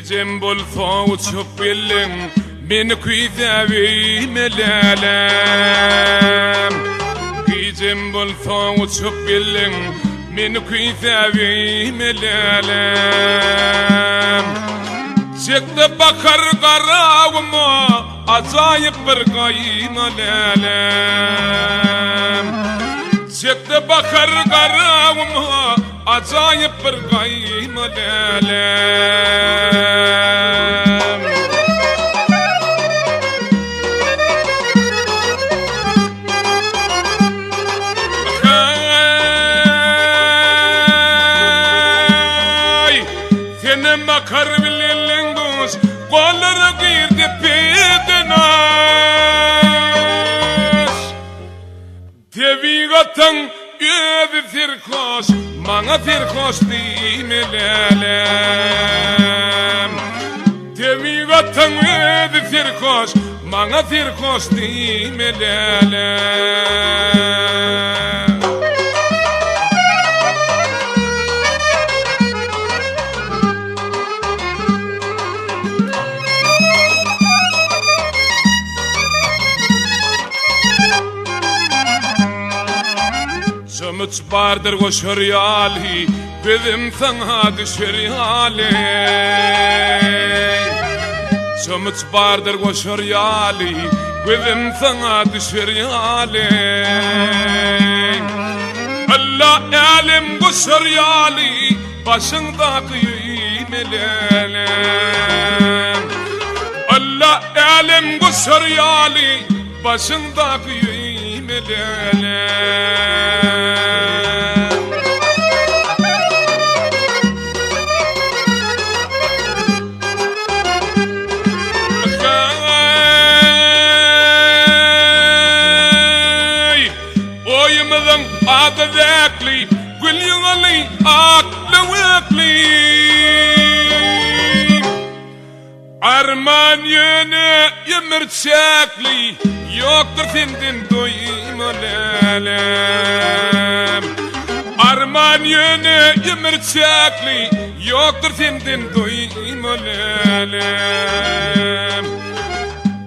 Gecem bulsa uçup bilin beni kuydavi melalem. Gecem bulsa uçup bilin beni kuydavi melalem. Çıktı bakar karavıma acayip bir kaymalalem. Çıktı bakar karavıma acayip bir kaymalalem. Hey, senin bakar bilin göz kolları girdi pedinas. Tevigatın övi firkoş bana firkoş dimelalem. Tevigatın övi firkoş bana firkoş dimelalem. Sömüç bardır koşur yali Gözüm sana düşür yali. Sömüç bardır koşur yali Gözüm sana düşür yali. Allah elim koşur yali Başındaki imelelem. Allah elim koşur yali Başındaki imelelem. Adı vekli, gülüğüli, aklı vekli. Arman yönü yımirçekli, yoktur senden doymalalem. Arman yönü yımirçekli, yoktur senden doymalalem.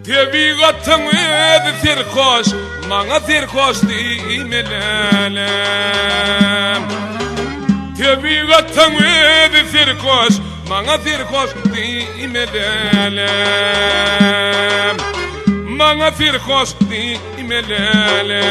Tevigatın övi firkoş bana firkoş dimelalem. Tevigatın övi firkoş bana firkoş dimelalem. Bana firkoş dimelalem.